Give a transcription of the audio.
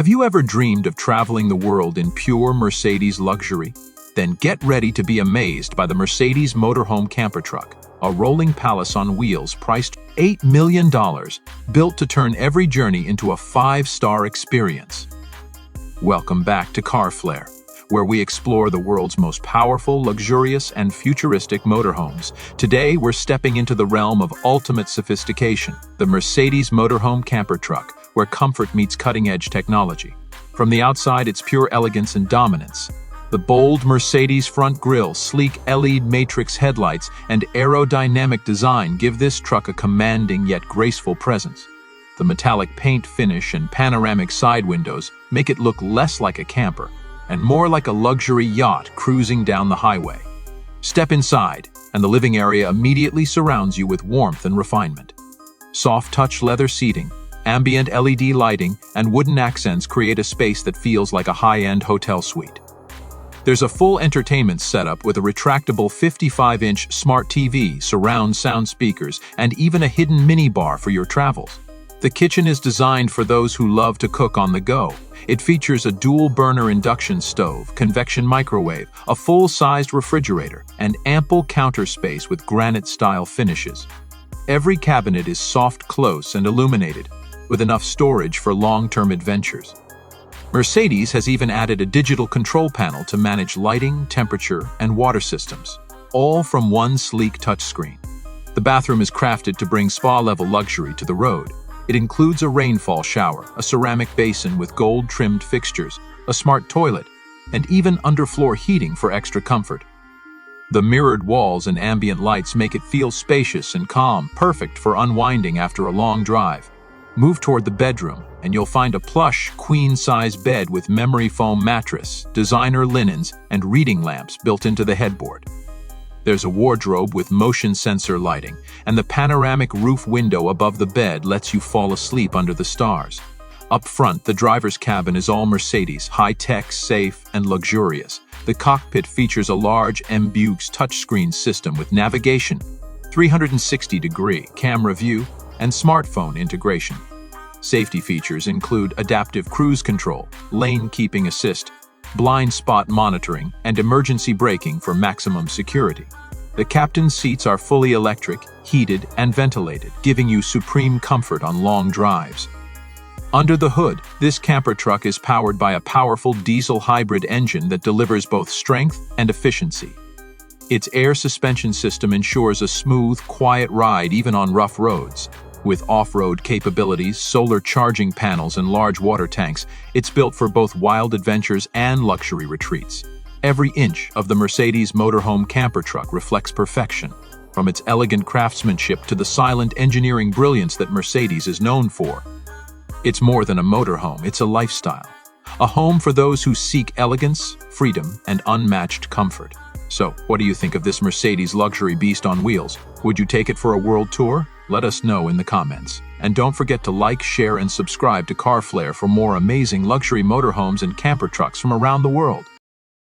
Have you ever dreamed of traveling the world in pure Mercedes luxury? Then get ready to be amazed by the Mercedes Motorhome Camper Truck, a rolling palace on wheels priced $8 million, built to turn every journey into a 5-star experience. Welcome back to Car Flair, where we explore the world's most powerful, luxurious, and futuristic motorhomes. Today, we're stepping into the realm of ultimate sophistication, the Mercedes Motorhome Camper Truck, where comfort meets cutting-edge technology. From the outside, it's pure elegance and dominance. The bold Mercedes front grille, sleek LED matrix headlights, and aerodynamic design give this truck a commanding yet graceful presence. The metallic paint finish and panoramic side windows make it look less like a camper and more like a luxury yacht cruising down the highway. Step inside, and the living area immediately surrounds you with warmth and refinement. Soft-touch leather seating, ambient LED lighting, and wooden accents create a space that feels like a high-end hotel suite. There's a full entertainment setup with a retractable 55-inch smart TV, surround sound speakers, and even a hidden minibar for your travels. The kitchen is designed for those who love to cook on the go. It features a dual-burner induction stove, convection microwave, a full-sized refrigerator, and ample counter space with granite-style finishes. Every cabinet is soft close and illuminated, with enough storage for long-term adventures. Mercedes has even added a digital control panel to manage lighting, temperature, and water systems, all from one sleek touchscreen. The bathroom is crafted to bring spa-level luxury to the road. It includes a rainfall shower, a ceramic basin with gold-trimmed fixtures, a smart toilet, and even underfloor heating for extra comfort. The mirrored walls and ambient lights make it feel spacious and calm, perfect for unwinding after a long drive. Move toward the bedroom, and you'll find a plush, queen-size bed with memory foam mattress, designer linens, and reading lamps built into the headboard. There's a wardrobe with motion sensor lighting, and the panoramic roof window above the bed lets you fall asleep under the stars. Up front, the driver's cabin is all Mercedes, high-tech, safe, and luxurious. The cockpit features a large ambient touchscreen system with navigation, 360-degree camera view, and smartphone integration. Safety features include adaptive cruise control, lane keeping assist, blind spot monitoring, and emergency braking for maximum security. The captain's seats are fully electric, heated, and ventilated, giving you supreme comfort on long drives. Under the hood, this camper truck is powered by a powerful diesel hybrid engine that delivers both strength and efficiency. Its air suspension system ensures a smooth, quiet ride even on rough roads. With off-road capabilities, solar charging panels, and large water tanks, it's built for both wild adventures and luxury retreats. Every inch of the Mercedes Motorhome Camper Truck reflects perfection, from its elegant craftsmanship to the silent engineering brilliance that Mercedes is known for. It's more than a motorhome, it's a lifestyle. A home for those who seek elegance, freedom, and unmatched comfort. So, what do you think of this Mercedes luxury beast on wheels? Would you take it for a world tour? Let us know in the comments. And don't forget to like, share, and subscribe to Car Flair for more amazing luxury motorhomes and camper trucks from around the world.